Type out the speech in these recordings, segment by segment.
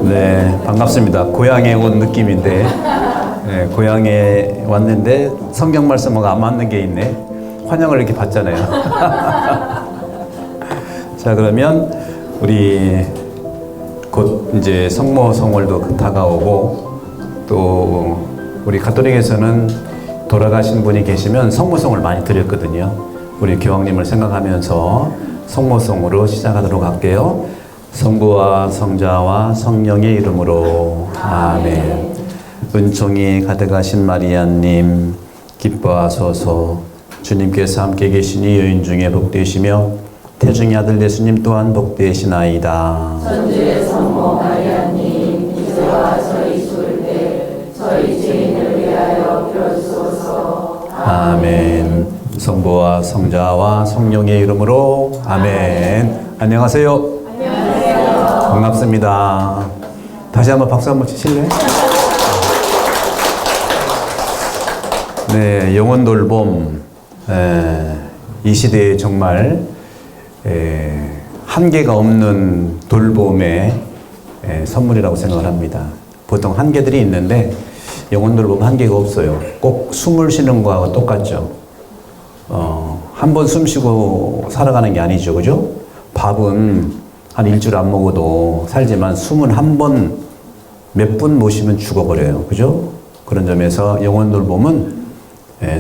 네, 반갑습니다. 고향에 온 느낌인데, 네, 고향에 왔는데 성경 말씀하고 안 맞는 게 있네. 환영을 이렇게 받잖아요. 자, 그러면 우리 곧 이제 성모 성월도 다가오고, 또 우리 가톨릭에서는 돌아가신 분이 계시면 성모성을 많이 드렸거든요. 우리 교황님을 생각하면서 성모성으로 시작하도록 할게요. 성부와 성자와 성령의 이름으로 아멘. 은총이 가득하신 마리아님 기뻐하소서. 주님께서 함께 계시니 여인 중에 복되시며 태중의 아들 예수님 또한 복되시나이다. 천주의 성모 마리아님 이제와 저희 죽을 때 저희 죄인을 위하여 빌어주소서. 아멘. 성부와 성자와 성령의 이름으로 아멘. 안녕하세요. 반갑습니다. 다시 한번 박수 한번 치실래요? 네, 영혼 돌봄. 이 시대에 정말 한계가 없는 돌봄의 선물이라고 생각을 합니다. 보통 한계들이 있는데 영혼 돌봄 한계가 없어요. 꼭 숨을 쉬는 거하고 똑같죠. 한 번 숨 쉬고 살아가는 게 아니죠. 그죠? 밥은 한 일주일 안 먹어도 살지만 숨은 한 번, 몇 분 못 쉬면 죽어버려요. 그죠? 그런 점에서 영혼 돌봄은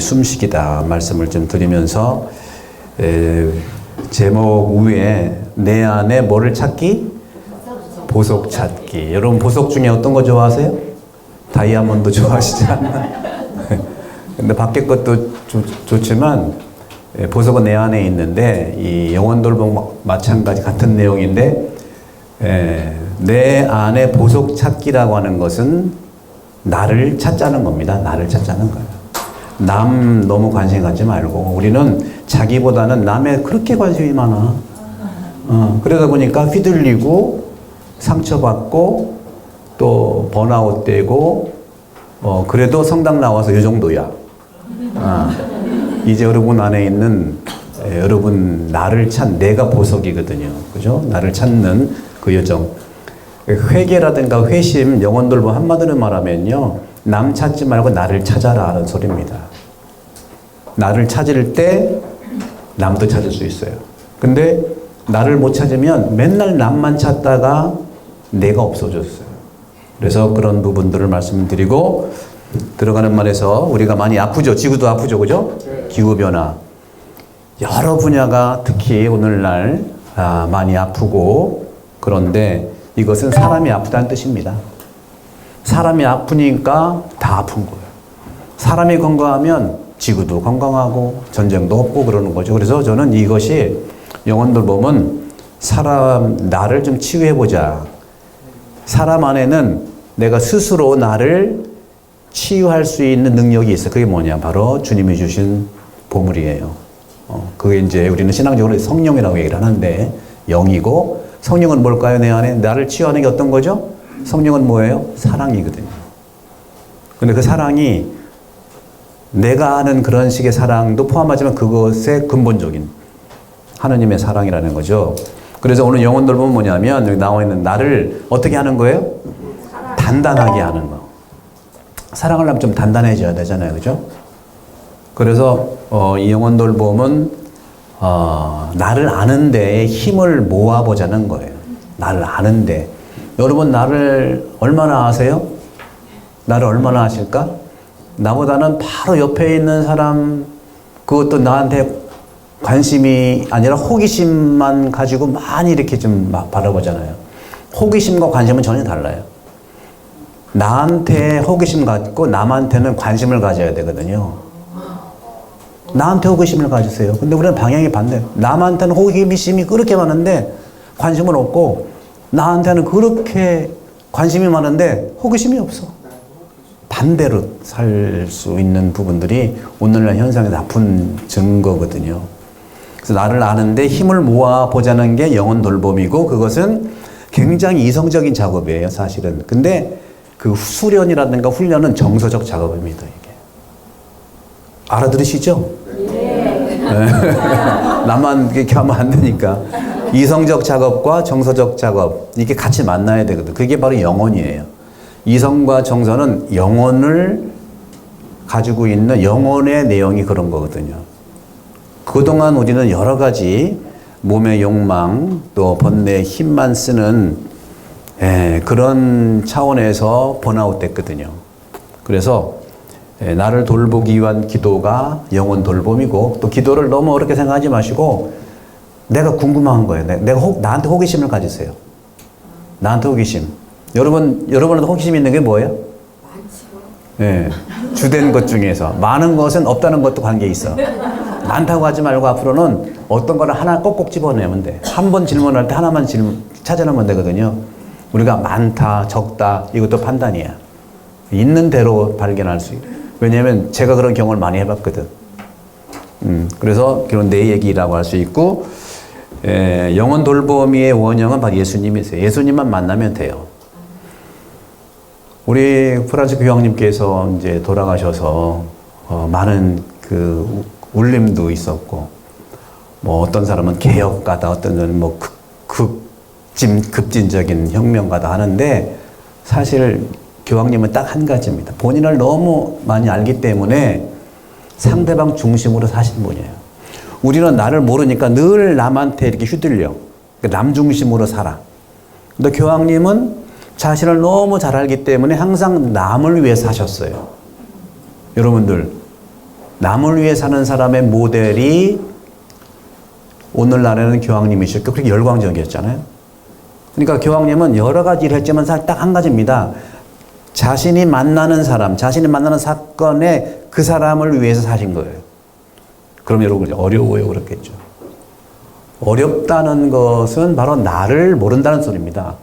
숨쉬기다 말씀을 좀 드리면서 제목 위에 내 안에 뭐를 찾기? 보석 찾기. 여러분 보석 중에 어떤 거 좋아하세요? 다이아몬드 좋아하시지 않나? 근데 밖에 것도 좋지만 보석은 내 안에 있는데 이 영혼 돌봄 마찬가지 같은 내용인데 내 안에 보석 찾기라고 하는 것은 나를 찾자는 겁니다. 나를 찾자는 거예요. 남 너무 관심 갖지 말고 우리는 자기보다는 남에 그렇게 관심이 많아. 그러다 보니까 휘둘리고 상처받고 또 번아웃 되고 그래도 성당 나와서 이 정도야. 이제 여러분 안에 있는 여러분 나를 내가 보석이거든요. 그죠? 나를 찾는 그 여정. 회개라든가 회심, 영혼 돌봄 한마디로 말하면요. 남 찾지 말고 나를 찾아라 하는 소리입니다. 나를 찾을 때 남도 찾을 수 있어요. 근데 나를 못 찾으면 맨날 남만 찾다가 내가 없어졌어요. 그래서 그런 부분들을 말씀드리고 들어가는 말에서 우리가 많이 아프죠. 지구도 아프죠. 그죠? 기후변화. 여러 분야가 특히 오늘날 많이 아프고 그런데 이것은 사람이 아프다는 뜻입니다. 사람이 아프니까 다 아픈 거예요. 사람이 건강하면 지구도 건강하고 전쟁도 없고 그러는 거죠. 그래서 저는 이것이 영혼 돌봄은 나를 좀 치유해보자. 사람 안에는 내가 스스로 나를 치유할 수 있는 능력이 있어요. 그게 뭐냐? 바로 주님이 주신 보물이에요. 그게 이제 우리는 신앙적으로 성령이라고 얘기를 하는데 영이고 성령은 뭘까요? 내 안에 나를 치유하는 게 어떤 거죠? 성령은 뭐예요? 사랑이거든요. 근데 그 사랑이 내가 아는 그런 식의 사랑도 포함하지만 그것의 근본적인 하나님의 사랑이라는 거죠. 그래서 오늘 영혼 돌봄은 뭐냐면 여기 나와 있는 나를 어떻게 하는 거예요? 단단하게 하는 거. 사랑을 하면 좀 단단해져야 되잖아요. 그죠? 그래서 이 영혼 돌봄은 나를 아는 데에 힘을 모아보자는 거예요. 나를 아는데. 여러분 나를 얼마나 아세요? 나를 얼마나 아실까? 나보다는 바로 옆에 있는 사람 그것도 나한테 관심이 아니라 호기심만 가지고 많이 이렇게 좀 바라보잖아요. 호기심과 관심은 전혀 달라요. 나한테 호기심 갖고 남한테는 관심을 가져야 되거든요. 나한테 호기심을 가지세요. 근데 우리는 방향이 반대예요. 남한테는 호기심이 그렇게 많은데 관심은 없고 나한테는 그렇게 관심이 많은데 호기심이 없어. 반대로 살 수 있는 부분들이 오늘날 현상의 나쁜 증거거든요. 그래서 나를 아는데 힘을 모아보자는 게 영혼 돌봄이고 그것은 굉장히 이성적인 작업이에요, 사실은. 근데 그 수련이라든가 훈련은 정서적 작업입니다, 이게. 알아들으시죠? 네. 나만 이렇게 하면 안 되니까. 이성적 작업과 정서적 작업, 이게 같이 만나야 되거든. 그게 바로 영혼이에요. 이성과 정서는 영혼을 가지고 있는 영혼의 내용이 그런 거거든요. 그동안 우리는 여러 가지 몸의 욕망, 또 번뇌의 힘만 쓰는 그런 차원에서 번아웃 됐거든요. 그래서 나를 돌보기 위한 기도가 영혼 돌봄이고, 또 기도를 너무 어렵게 생각하지 마시고 내가 궁금한 거예요. 나한테 호기심을 가지세요. 나한테 호기심. 여러분한테 호기심 있는 게 뭐예요? 예, 주된 것 중에서 많은 것은 없다는 것도 관계 있어. 많다고 하지 말고 앞으로는 어떤 거를 하나 꼭꼭 집어내면 돼. 한 번 질문할 때 하나만 찾아내면 되거든요. 우리가 많다, 적다, 이것도 판단이야. 있는 대로 발견할 수 있어요. 왜냐하면 제가 그런 경험을 많이 해봤거든. 그래서 그런 내 얘기라고 할 수 있고, 영혼 돌보미의 원형은 바로 예수님이세요. 예수님만 만나면 돼요. 우리 프란츠 교황님께서 이제 돌아가셔서 많은 그 울림도 있었고, 뭐 어떤 사람은 개혁가다, 어떤 사람은 뭐 급진적인 혁명가다 하는데, 사실 교황님은 딱 한 가지입니다. 본인을 너무 많이 알기 때문에 상대방 중심으로 사신 분이에요. 우리는 나를 모르니까 늘 남한테 이렇게 휘둘려. 남 중심으로 살아. 근데 교황님은 자신을 너무 잘 알기 때문에 항상 남을 위해 사셨어요. 여러분들, 남을 위해 사는 사람의 모델이 오늘날에는 교황님이셨고, 그렇게 열광적이었잖아요. 그러니까 교황님은 여러 가지 일을 했지만 딱 한 가지입니다. 자신이 만나는 사람, 자신이 만나는 사건에 그 사람을 위해서 사신 거예요. 그럼 여러분, 어려워요. 그렇겠죠. 어렵다는 것은 바로 나를 모른다는 소리입니다.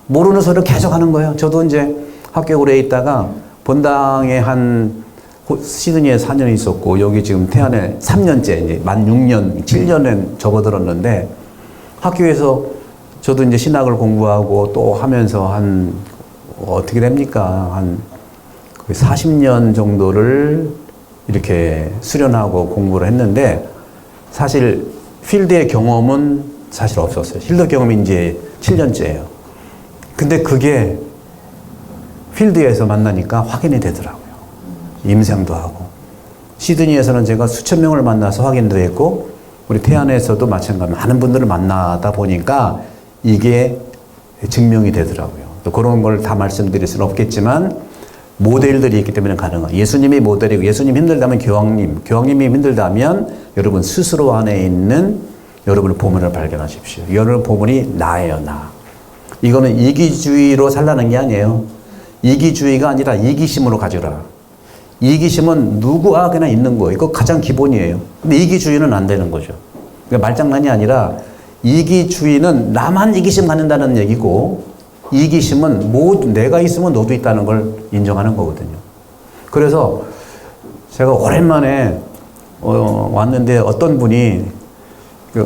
모르는 소리를 계속 하는 거예요. 저도 이제 학교 오래 있다가 본당에 시드니에 4년 있었고, 여기 지금 태안에 3년째, 이제 만 6년, 7년에 접어들었는데, 학교에서 저도 이제 신학을 공부하고 또 하면서 어떻게 됩니까? 한 40년 정도를 이렇게 수련하고 공부를 했는데, 사실 필드의 경험은 사실 없었어요. 필드 경험이 이제 7년째예요. 근데 그게 필드에서 만나니까 확인이 되더라고요. 임상도 하고. 시드니에서는 제가 수천 명을 만나서 확인도 했고, 우리 태안에서도 마찬가지로 많은 분들을 만나다 보니까 이게 증명이 되더라고요. 또 그런 걸 다 말씀드릴 수는 없겠지만 모델들이 있기 때문에 가능해요. 예수님이 모델이고, 예수님 힘들다면 교황님이 힘들다면 여러분 스스로 안에 있는 여러분의 보물을 발견하십시오. 여러분 보물이 나예요, 나. 이거는 이기주의로 살라는 게 아니에요. 이기주의가 아니라 이기심으로 가져라. 이기심은 누구와 그냥 있는 거예요. 이거 가장 기본이에요. 근데 이기주의는 안 되는 거죠. 그러니까 말장난이 아니라 이기주의는 나만 이기심 갖는다는 얘기고, 이기심은 내가 있으면 너도 있다는 걸 인정하는 거거든요. 그래서 제가 오랜만에 왔는데 어떤 분이,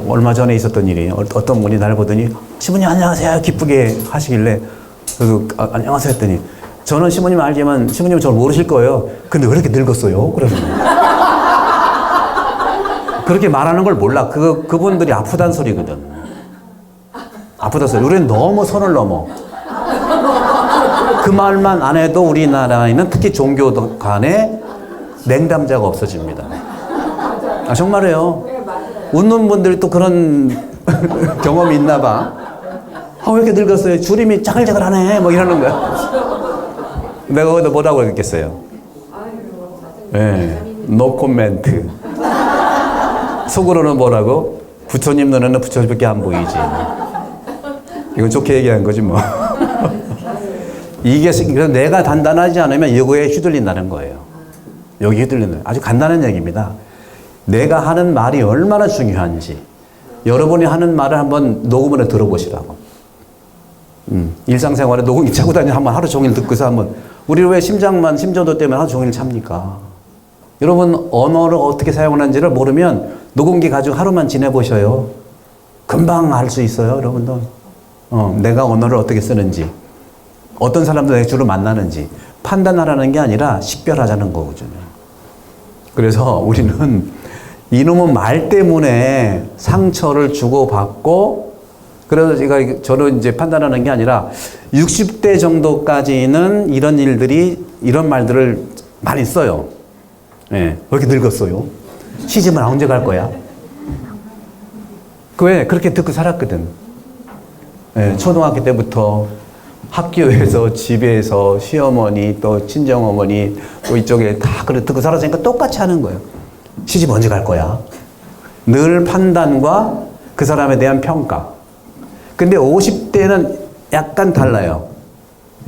얼마 전에 있었던 일이에요. 어떤 분이 나를 보더니 시부님 안녕하세요 기쁘게 하시길래, 그래서 안녕하세요 했더니, 저는 시부님 알지만 시부님은 저를 모르실 거예요. 근데 왜 이렇게 늙었어요? 그러면 그렇게 말하는 걸 몰라. 그분들이 아프단 소리거든. 아프단 소리. 우리는 너무 선을 넘어. 그 말만 안 해도 우리나라에는 특히 종교 간에 냉담자가 없어집니다. 정말이에요. 웃는 분들이 또 그런 경험이 있나 봐. 왜 이렇게 늙었어요? 주름이 짜글짜글하네. 뭐 이러는 거야. 내가 거기다 뭐라고 했겠어요? no comment. 속으로는 뭐라고? 부처님 눈에는 부처님밖에 안 보이지. 이건 좋게 얘기한 거지 뭐. 그래서 내가 단단하지 않으면 이거에 휘둘린다는 거예요. 여기 휘둘리는, 아주 간단한 얘기입니다. 내가 하는 말이 얼마나 중요한지 여러분이 하는 말을 한번 녹음을 해 들어보시라고. 일상생활에 녹음기 차고 다니면 한번 하루 종일 듣고서 한번, 우리 왜 심전도 때문에 하루 종일 찹니까? 여러분 언어를 어떻게 사용하는지를 모르면 녹음기 가지고 하루만 지내보셔요. 금방 알 수 있어요, 여러분도. 내가 언어를 어떻게 쓰는지, 어떤 사람들 주로 만나는지 판단하라는 게 아니라 식별하자는 거거든요. 그래서 우리는 이놈의 말 때문에 상처를 주고받고 그래서 저는 이제 판단하는 게 아니라 60대 정도까지는 이런 일들이, 이런 말들을 많이 써요. 예. 왜 이렇게 늙었어요? 시집은 언제 갈 거야? 왜? 그렇게 듣고 살았거든. 예. 초등학교 때부터 학교에서, 집에서, 시어머니, 또 친정어머니, 또 이쪽에 다 그래 듣고 살았으니까 똑같이 하는 거예요. 시집 언제 갈 거야? 늘 판단과 그 사람에 대한 평가. 근데 50대는 약간 달라요.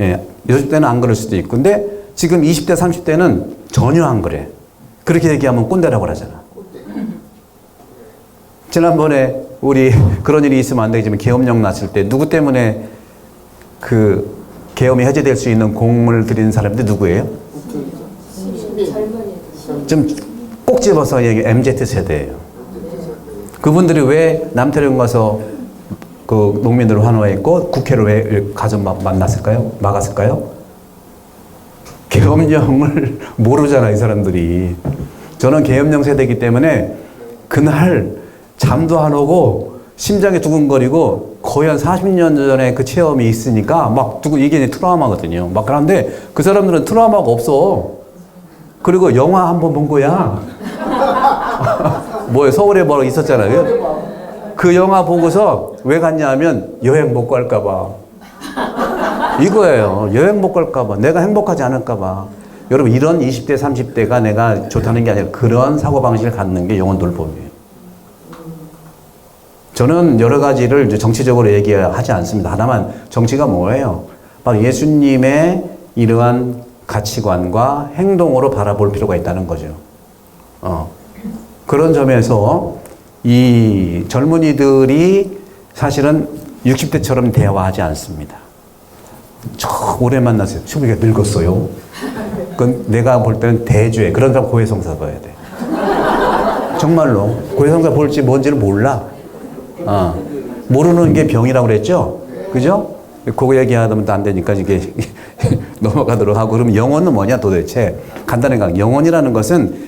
예, 60대는 안 그럴 수도 있고. 근데 지금 20대, 30대는 전혀 안 그래. 그렇게 얘기하면 꼰대라고 그러잖아. 지난번에 우리 그런 일이 있으면 안 되지만 계엄령 났을 때 누구 때문에 그 계엄이 해제될 수 있는 공을 들인 사람들 누구예요? 좀 꼭 집어서 얘기 MZ세대예요. 그분들이 왜 남태령 가서 그 농민들을 환호했고 국회를 왜 가서 만났을까요? 막았을까요? 계엄령을 모르잖아, 이 사람들이. 저는 계엄령 세대이기 때문에 그날 잠도 안 오고 심장이 두근거리고 거의 한 40년 전에 그 체험이 있으니까 막 이게 트라우마거든요. 막 그런데 그 사람들은 트라우마가 없어. 그리고 영화 한 번 본 거야. 뭐예요? 서울에 뭐 있었잖아요. 그 영화 보고서 왜 갔냐 하면 여행 못 갈까봐. 이거예요. 여행 못 갈까봐. 내가 행복하지 않을까봐. 여러분, 이런 20대, 30대가 내가 좋다는 게 아니라 그런 사고방식을 갖는 게 영혼돌봄이에요. 저는 여러 가지를 이제 정치적으로 얘기하지 않습니다. 하나만, 정치가 뭐예요? 바로 예수님의 이러한 가치관과 행동으로 바라볼 필요가 있다는 거죠. 그런 점에서 이 젊은이들이 사실은 60대처럼 대화하지 않습니다. 저 오래 만났어요. 우리가 늙었어요. 그건 내가 볼 때는 대죄. 그런 사람 고해성사 봐야 돼. 정말로. 고해성사 볼지 뭔지는 몰라. 모르는 게 병이라고 그랬죠? 그죠? 그거 얘기하면 안 되니까 이게 넘어가도록 하고. 그럼 영혼은 뭐냐 도대체? 간단하게 영혼이라는 것은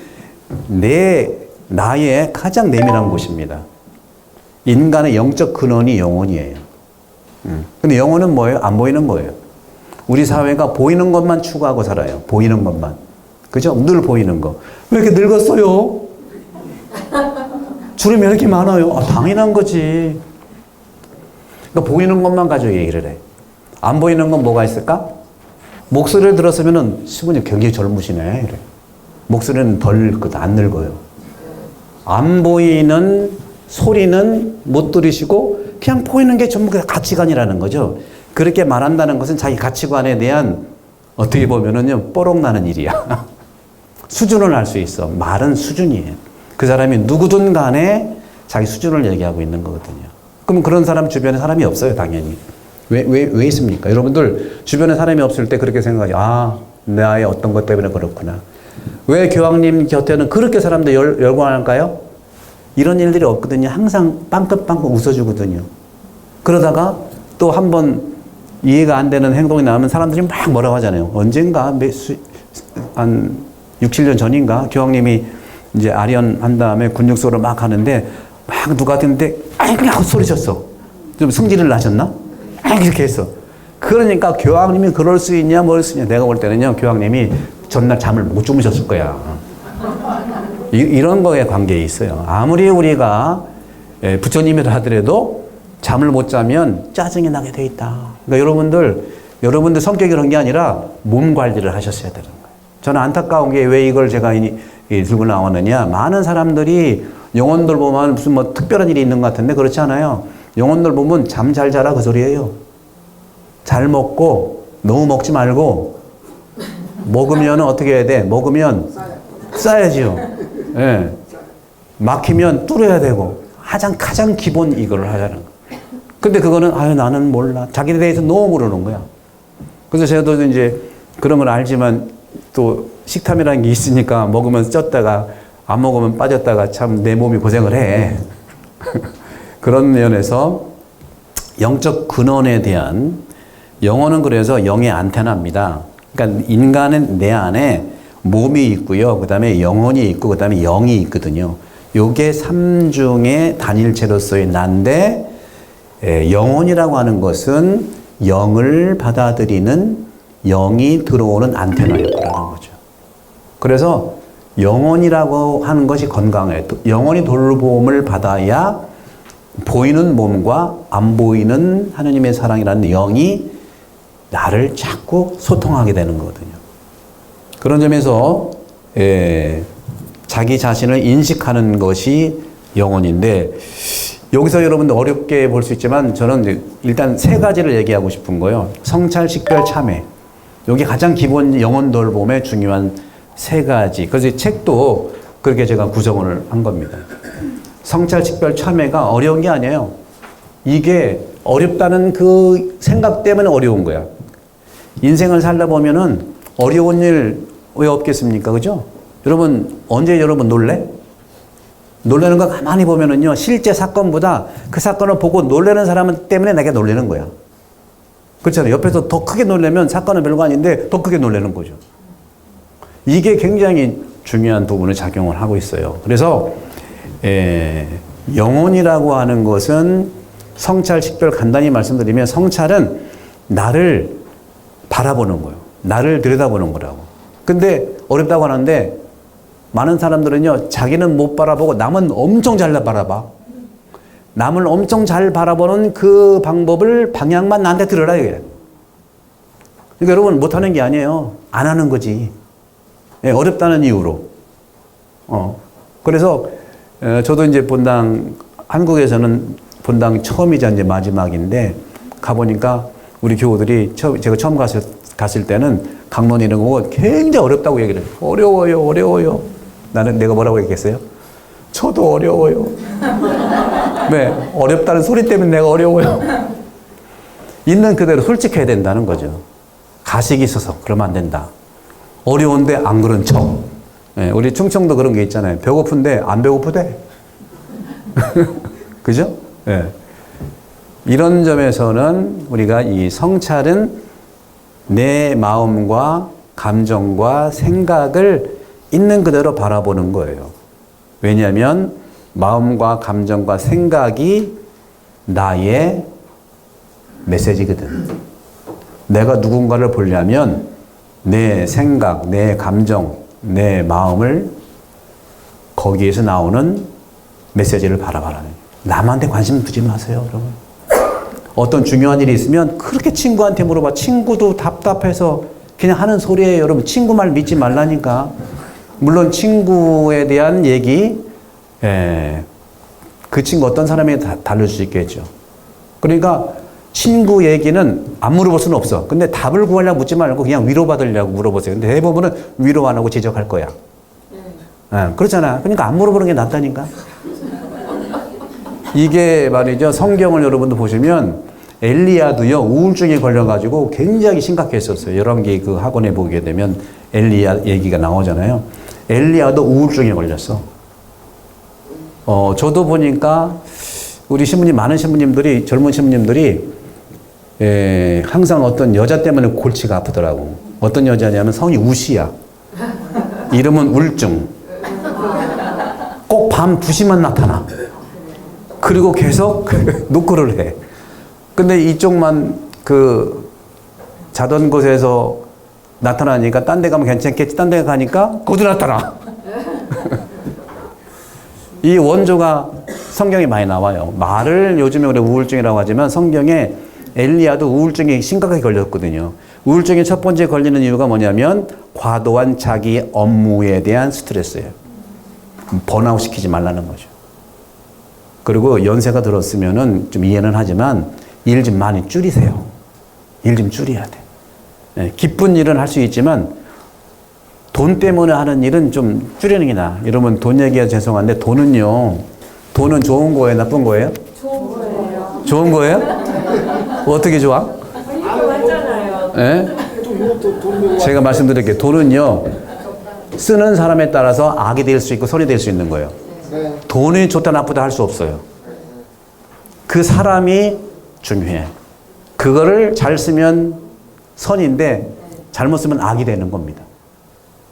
나의 가장 내밀한 곳입니다. 인간의 영적 근원이 영혼이에요. 근데 영혼은 뭐예요? 안 보이는 거예요. 우리 사회가 보이는 것만 추구하고 살아요. 보이는 것만. 그죠? 늘 보이는 거. 왜 이렇게 늙었어요? 주름이 왜 이렇게 많아요? 당연한 거지. 그러니까 보이는 것만 가지고 얘기를 해. 안 보이는 건 뭐가 있을까? 목소리를 들었으면은 수분이 굉장히 젊으시네. 이래. 목소리는 안 늙어요. 안 보이는 소리는 못 들으시고 그냥 보이는 게 전부 가치관이라는 거죠. 그렇게 말한다는 것은 자기 가치관에 대한 어떻게 보면은요, 뽀록나는 일이야. 수준을 알 수 있어. 말은 수준이에요. 그 사람이 누구든 간에 자기 수준을 얘기하고 있는 거거든요. 그럼 그런 사람 주변에 사람이 없어요, 당연히. 왜 있습니까? 여러분들 주변에 사람이 없을 때 그렇게 생각하죠. 나의 어떤 것 때문에 그렇구나. 왜 교황님 곁에는 그렇게 사람들 열광할까요? 이런 일들이 없거든요. 항상 빵긋빵긋 웃어주거든요. 그러다가 또 한 번 이해가 안 되는 행동이 나오면 사람들이 막 뭐라고 하잖아요. 언젠가 한 6, 7년 전인가 교황님이 이제 아련한 다음에 근육소를 막 하는데 막 누가 듣는데 아이고 하고 소리쳤어. 좀 승질을 나셨나? 이렇게 했어. 그러니까 교황님이 그럴 수 있냐 뭘 수 있냐. 내가 볼 때는요, 교황님이 전날 잠을 못 주무셨을 거야. 이런 거에 관계에 있어요. 아무리 우리가 부처님이라 하더라도 잠을 못 자면 짜증이 나게 돼 있다. 그러니까 여러분들 성격이 그런 게 아니라 몸 관리를 하셨어야 되는 거예요. 저는 안타까운 게 왜 이걸 제가 들고 나왔느냐. 많은 사람들이 영혼들 보면 무슨 뭐 특별한 일이 있는 것 같은데 그렇지 않아요. 영혼들 보면 잠 잘 자라 그 소리예요. 잘 먹고 너무 먹지 말고 먹으면 어떻게 해야 돼? 먹으면 싸야지요. 예. 막히면 뚫어야 되고 가장 기본 이거를 하자는 거예요. 근데 그거는 나는 몰라. 자기에 대해서 너무 모르는 거야. 그래서 저도 이제 그런 걸 알지만 또 식탐이라는 게 있으니까 먹으면 쪘다가 안 먹으면 빠졌다가 참 내 몸이 고생을 해. 그런 면에서 영적 근원에 대한 영혼은 그래서 영의 안테나입니다. 그러니까 인간은 내 안에 몸이 있고요. 그 다음에 영혼이 있고 그 다음에 영이 있거든요. 요게 삼중의 단일체로서의 난데 영혼이라고 하는 것은 영을 받아들이는 영이 들어오는 안테나 역할을 하는 거죠. 그래서 영혼이라고 하는 것이 건강해요. 영혼이 돌봄을 받아야 보이는 몸과 안 보이는 하느님의 사랑이라는 영이 나를 자꾸 소통하게 되는 거거든요. 그런 점에서 자기 자신을 인식하는 것이 영혼인데, 여기서 여러분들 어렵게 볼 수 있지만 저는 일단 세 가지를 얘기하고 싶은 거예요. 성찰, 식별, 참회. 여기 가장 기본 영혼 돌봄의 중요한 세 가지. 그래서 이 책도 그렇게 제가 구성을 한 겁니다. 성찰, 식별, 참회가 어려운 게 아니에요. 이게 어렵다는 그 생각 때문에 어려운 거야. 인생을 살다 보면은 어려운 일 왜 없겠습니까? 그죠? 여러분, 언제 여러분 놀래? 놀라는 거 가만히 보면은요, 실제 사건보다 그 사건을 보고 놀라는 사람 때문에 내가 놀라는 거야. 그렇잖아요. 옆에서 더 크게 놀라면 사건은 별거 아닌데 더 크게 놀라는 거죠. 이게 굉장히 중요한 부분을 작용을 하고 있어요. 그래서 영혼이라고 하는 것은 성찰, 식별 간단히 말씀드리면, 성찰은 나를 바라보는 거예요. 나를 들여다보는 거라고. 근데 어렵다고 하는데 많은 사람들은요, 자기는 못 바라보고 남은 엄청 잘 바라봐. 남을 엄청 잘 바라보는 그 방법을, 방향만 나한테 들으라 이게. 그러니까 여러분, 못하는 게 아니에요. 안 하는 거지. 어렵다는 이유로. 그래서 저도 이제 본당, 한국에서는 본당 처음이자 이제 마지막인데, 가보니까 우리 교우들이 제가 처음 갔을 때는 강론 이런 거 굉장히 어렵다고 얘기를 해요. 어려워요. 내가 뭐라고 얘기했어요? 저도 어려워요. 네, 어렵다는 소리 때문에 내가 어려워요. 있는 그대로 솔직해야 된다는 거죠. 가식이 있어서 그러면 안 된다. 어려운데 안 그런 척. 네, 우리 충청도 그런 게 있잖아요. 배고픈데 안 배고프대. 그죠? 네. 이런 점에서는 우리가 이 성찰은 내 마음과 감정과 생각을 있는 그대로 바라보는 거예요. 왜냐하면 마음과 감정과 생각이 나의 메시지거든. 내가 누군가를 보려면 내 생각, 내 감정, 내 마음을 거기에서 나오는 메시지를 바라봐라. 남한테 관심 두지 마세요, 여러분. 어떤 중요한 일이 있으면 그렇게 친구한테 물어봐. 친구도 답답해서 그냥 하는 소리예요. 여러분, 친구 말 믿지 말라니까. 물론 친구에 대한 얘기, 그 친구 어떤 사람이 다를 수 있겠죠. 그러니까 친구 얘기는 안 물어볼 수는 없어. 근데 답을 구하려고 묻지 말고 그냥 위로받으려고 물어보세요. 근데 대부분은 위로 안 하고 지적할 거야. 그렇잖아. 그러니까 안 물어보는 게 낫다니까. 이게 말이죠. 성경을 여러분도 보시면 엘리야도요, 우울증에 걸려가지고 굉장히 심각했었어요. 열왕기 그 학원에 보게 되면 엘리야 얘기가 나오잖아요. 엘리야도 우울증에 걸렸어. 저도 보니까 우리 신부님, 많은 신부님들이, 젊은 신부님들이 항상 어떤 여자 때문에 골치가 아프더라고. 어떤 여자냐면 성이 우시야. 이름은 울증. 꼭 밤 2시만 나타나. 그리고 계속 노크를 해. 근데 이쪽만 자던 곳에서 나타나니까 딴 데 가면 괜찮겠지. 딴 데 가니까 거기도 나타나. 이 원조가 성경에 많이 나와요. 말을 요즘에 우리 우울증이라고 하지만 성경에 엘리야도 우울증이 심각하게 걸렸거든요. 우울증이 첫 번째 걸리는 이유가 뭐냐면 과도한 자기 업무에 대한 스트레스예요. 번아웃 시키지 말라는 거죠. 그리고 연세가 들었으면은 좀 이해는 하지만 일 좀 많이 줄이세요. 일 좀 줄여야 돼. 기쁜 일은 할 수 있지만 돈 때문에 하는 일은 좀 줄이는 게 나아. 여러분, 돈 얘기가 죄송한데 돈은 좋은 거예요? 나쁜 거예요? 좋은 거예요. 좋은 거예요? 어떻게 좋아? 이거 맞잖아요. 예? 제가 말씀드릴게요. 돈은요, 쓰는 사람에 따라서 악이 될 수 있고 선이 될 수 있는 거예요. 돈이 좋다 나쁘다 할 수 없어요. 그 사람이 중요해. 그거를 잘 쓰면 선인데 잘못 쓰면 악이 되는 겁니다.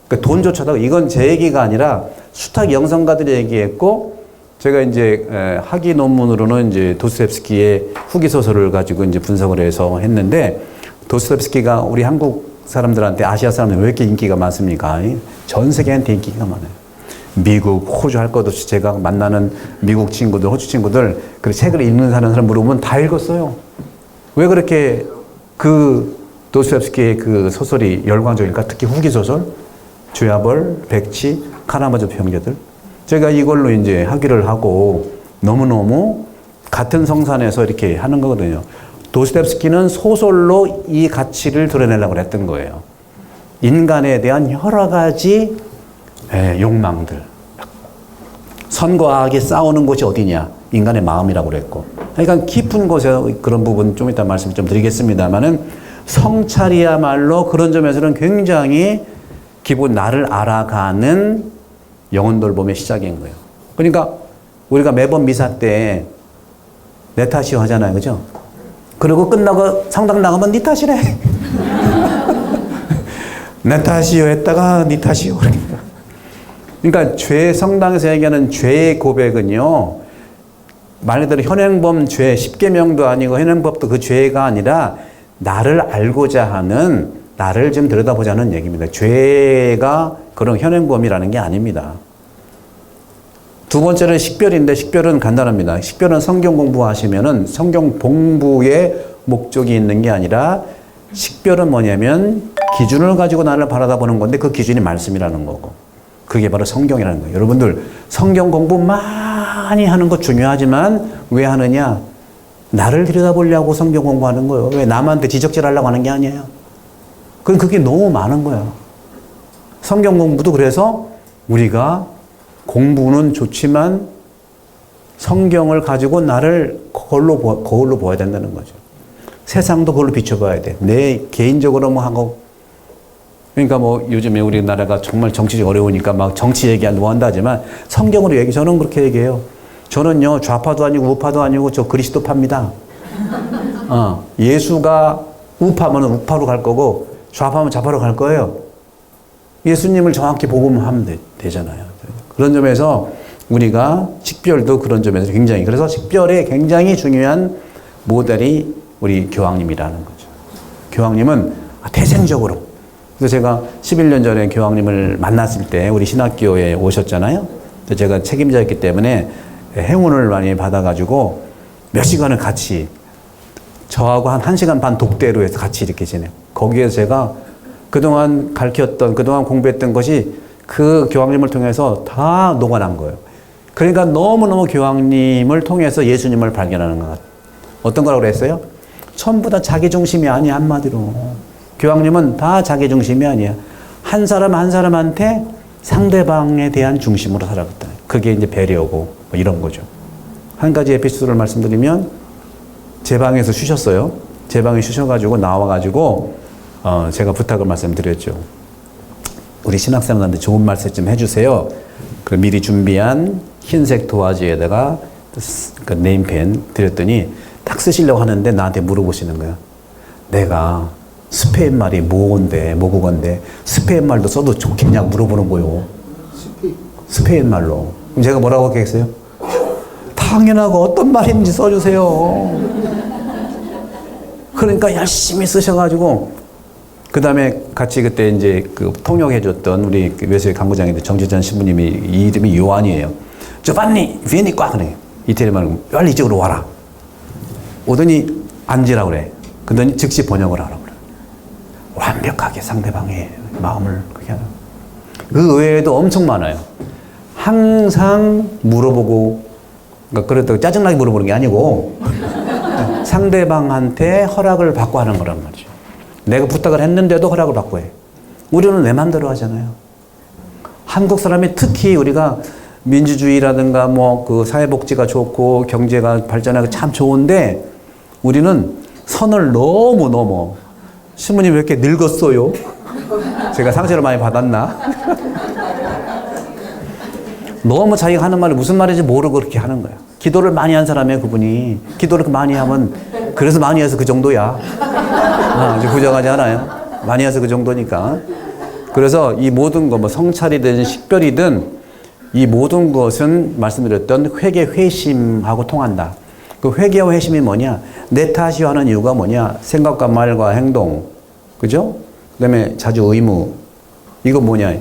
그러니까 돈조차도, 이건 제 얘기가 아니라 수탁 영성가들이 얘기했고 제가 이제 학위 논문으로는 이제 도스토옙스키의 후기 소설을 가지고 이제 분석을 해서 했는데, 도스토옙스키가 우리 한국 사람들한테, 아시아 사람들 왜 이렇게 인기가 많습니까? 전 세계한테 인기가 많아요. 미국, 호주 할 것 없이 제가 만나는 미국 친구들, 호주 친구들, 그 책을 읽는 사람 물어보면 다 읽었어요. 왜 그렇게 그 도스토옙스키의 그 소설이 열광적일까? 특히 후기 소설, 죄와벌, 백치, 카라마조프 형제들. 제가 이걸로 이제 학위를 하고 너무너무 같은 성산에서 이렇게 하는 거거든요. 도스토옙스키는 소설로 이 가치를 드러내려고 했던 거예요. 인간에 대한 여러 가지 욕망들. 선과 악이 싸우는 곳이 어디냐? 인간의 마음이라고 그랬고. 그러니까 깊은 곳에 그런 부분 좀 이따 말씀 좀 드리겠습니다만은, 성찰이야말로 그런 점에서는 굉장히 기본 나를 알아가는 영혼 돌봄의 시작인 거예요. 그러니까 우리가 매번 미사 때 내 탓이요 하잖아요. 그죠? 그리고 끝나고 성당 나가면 네 탓이래. 내 탓이요 했다가 네 탓이요. 그러니까 성당에서 얘기하는 죄의 고백은요, 말 그대로 현행범 죄, 10계명도 아니고 현행법도 그 죄가 아니라 나를 알고자 하는, 나를 좀 들여다보자는 얘기입니다. 죄가 그런 현행범이라는 게 아닙니다. 두 번째는 식별인데, 식별은 간단합니다. 식별은 성경 공부하시면은 성경 공부의 목적이 있는 게 아니라, 식별은 뭐냐면 기준을 가지고 나를 바라다보는 건데, 그 기준이 말씀이라는 거고, 그게 바로 성경이라는 거예요. 여러분들 성경 공부 많이 하는 거 중요하지만 왜 하느냐? 나를 들여다보려고 성경 공부하는 거예요. 왜 남한테 지적질하려고 하는 게 아니에요. 그럼 그게 너무 많은 거예요. 성경 공부도 그래서 우리가 공부는 좋지만 성경을 가지고 나를 거울로 보아야 된다는 거죠. 세상도 그걸로 비춰봐야 돼. 내 개인적으로 뭐 하고. 그러니까 뭐 요즘에 우리나라가 정말 정치적이 어려우니까 막 정치 얘기한다고 한다지만, 성경으로 저는 그렇게 얘기해요. 저는요, 좌파도 아니고 우파도 아니고 저 그리스도파입니다. 예수가 우파면 우파로 갈 거고 좌파면 좌파로 갈 거예요. 예수님을 정확히 복음하면 되잖아요. 그런 점에서 우리가 식별도 그런 점에서 굉장히, 그래서 식별에 굉장히 중요한 모델이 우리 교황님이라는 거죠. 교황님은 태생적으로. 그래서 제가 11년 전에 교황님을 만났을 때 우리 신학교에 오셨잖아요. 그래서 제가 책임자였기 때문에 행운을 많이 받아가지고 몇 시간을 같이, 저하고 한 1시간 반 독대로 해서 같이 이렇게 지내요. 거기에서 제가 그동안 가르쳤던, 그동안 공부했던 것이 그 교황님을 통해서 다 녹아난 거예요. 그러니까 너무너무 교황님을 통해서 예수님을 발견하는 것 같아요. 어떤 거라고 그랬어요? 전부 다 자기중심이 아니야, 한마디로. 교황님은 다 자기중심이 아니야. 한 사람 한 사람한테 상대방에 대한 중심으로 살아갔다. 그게 이제 배려고 뭐 이런 거죠. 한 가지 에피소드를 말씀드리면, 제 방에서 쉬셨어요. 제 방에 쉬셔가지고 나와가지고 제가 부탁을 말씀드렸죠. 우리 신학생들한테 좋은 말씀 좀 해주세요. 그 미리 준비한 흰색 도화지에다가 그 네임펜 드렸더니 딱 쓰시려고 하는데 나한테 물어보시는 거야. 내가 스페인 말이 모국어인데 스페인 말도 써도 좋겠냐고 물어보는 거요. 스페인 말로. 그럼 제가 뭐라고 했겠어요? 당연하고 어떤 말인지 써주세요. 그러니까 열심히 쓰셔가지고, 그 다음에 같이 그때 이제 그 통역해줬던 우리 외세의 강구장인데 정지전 신부님이, 이름이 요한이에요. 조반니, 비엔니 꽉 그래. 이태리 말로 빨리 이쪽으로 와라. 오더니 앉으라 그래. 그러더니 즉시 번역을 하라 그래. 완벽하게 상대방의 마음을 그렇게 하라. 그 외에도 엄청 많아요. 항상 물어보고, 그러니까 그렇다고 짜증나게 물어보는 게 아니고 상대방한테 허락을 받고 하는 거란 말이죠. 내가 부탁을 했는데도 허락을 받고 해. 우리는 내 마음대로 하잖아요. 한국 사람이 특히 우리가 민주주의라든가 뭐 그 사회복지가 좋고 경제가 발전하고 참 좋은데, 우리는 선을 너무 넘어. 신부님 왜 이렇게 늙었어요? 제가 상처를 많이 받았나? 너무 자기가 하는 말이 무슨 말인지 모르고 그렇게 하는 거야. 기도를 많이 한 사람이에요, 그분이. 기도를 많이 하면, 그래서 많이 해서 그 정도야. 부정하지 않아요. 많이 해서 그 정도니까. 그래서 이 모든 거, 뭐 성찰이든 식별이든 이 모든 것은 말씀드렸던 회개 회심하고 통한다. 그 회개와 회심이 뭐냐? 내 탓이 하는 이유가 뭐냐? 생각과 말과 행동, 그죠? 그 다음에 자주 의무. 이거 뭐냐?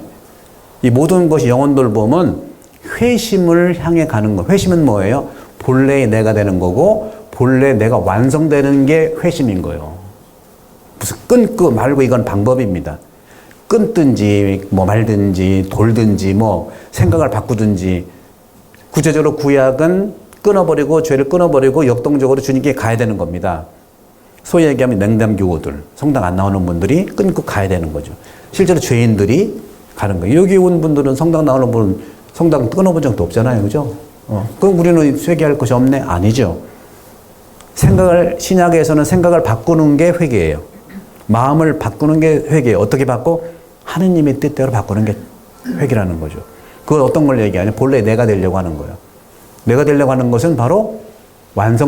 이 모든 것이 영혼 돌봄은 회심을 향해 가는 거. 회심은 뭐예요? 본래의 내가 되는 거고, 본래 내가 완성되는 게 회심인 거예요. 무슨 끊고 말고 이건 방법입니다. 끊든지, 뭐 말든지, 돌든지, 뭐 생각을 바꾸든지. 구체적으로 구약은 끊어버리고, 죄를 끊어버리고, 역동적으로 주님께 가야 되는 겁니다. 소위 얘기하면 냉담교우들, 성당 안 나오는 분들이 끊고 가야 되는 거죠. 실제로 죄인들이 가는 거예요. 여기 온 분들은 성당 나오는 분은 성당 끊어본 적도 없잖아요. 그죠? 그럼 우리는 회개할 것이 없네? 아니죠. 신약에서는 생각을 바꾸는 게 회개예요. 마음을 바꾸는 게 회개예요. 어떻게 바꿔? 하느님의 뜻대로 바꾸는 게 회개라는 거죠. 그건 어떤 걸 얘기하냐? 본래 내가 되려고 하는 거예요. 내가 되려고 하는 것은 바로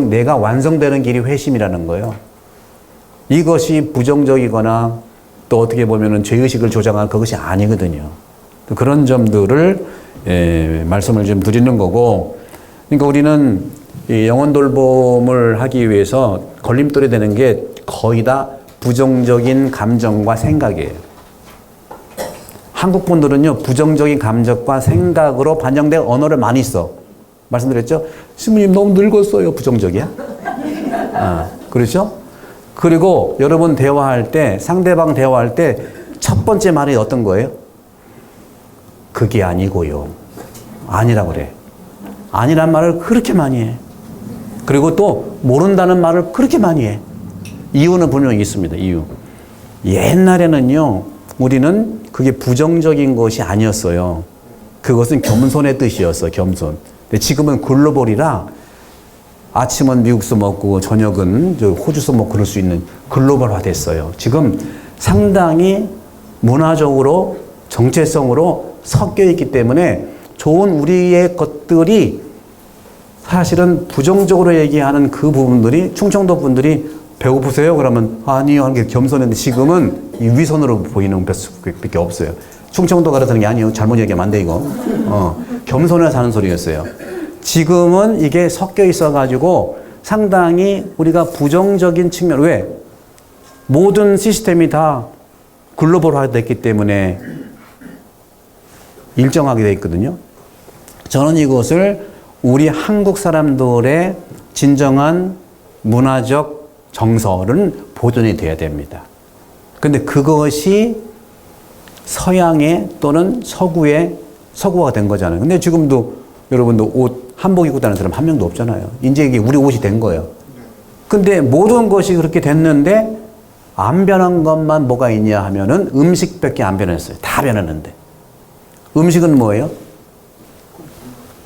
내가 완성되는 길이 회심이라는 거예요. 이것이 부정적이거나 또 어떻게 보면은 죄의식을 조장한 그것이 아니거든요. 그런 점들을 말씀을 좀 드리는 거고, 그러니까 우리는 이 영혼 돌봄을 하기 위해서 걸림돌이 되는 게 거의 다 부정적인 감정과 생각이에요. 한국 분들은요, 부정적인 감정과 생각으로 반영된 언어를 많이 써. 말씀드렸죠? 스님님 너무 늙었어요. 부정적이야? 그렇죠? 그리고 여러분 대화할 때, 상대방 대화할 때 첫 번째 말이 어떤 거예요? 그게 아니고요. 아니라고 그래. 아니란 말을 그렇게 많이 해. 그리고 또 모른다는 말을 그렇게 많이 해. 이유는 분명히 있습니다. 이유. 옛날에는요, 우리는 그게 부정적인 것이 아니었어요. 그것은 겸손의 뜻이었어요. 겸손. 근데 지금은 글로벌이라 아침은 미국서 먹고 저녁은 호주서 먹고 그럴 수 있는 글로벌화 됐어요. 지금 상당히 문화적으로 정체성으로 섞여 있기 때문에 좋은 우리의 것들이 사실은 부정적으로 얘기하는 그 부분들이 충청도 분들이 배고프세요? 그러면 아니요 하는 게 겸손했는데 지금은 이 위선으로 보이는 것밖에 없어요. 충청도 가르치는 게 아니에요. 잘못 얘기하면 안 돼 이거. 겸손해서 하는 소리였어요. 지금은 이게 섞여 있어가지고 상당히 우리가 부정적인 측면, 왜? 모든 시스템이 다 글로벌화 됐기 때문에 일정하게 되어 있거든요. 저는 이것을 우리 한국 사람들의 진정한 문화적 정서는 보존이 돼야 됩니다. 근데 그것이 서양의 또는 서구화가 된 거잖아요. 근데 지금도 여러분도 옷, 한복 입고 다니는 사람 한 명도 없잖아요. 이제 이게 우리 옷이 된 거예요. 근데 모든 것이 그렇게 됐는데 안 변한 것만 뭐가 있냐 하면은 음식밖에 안 변했어요. 다 변했는데. 음식은 뭐예요?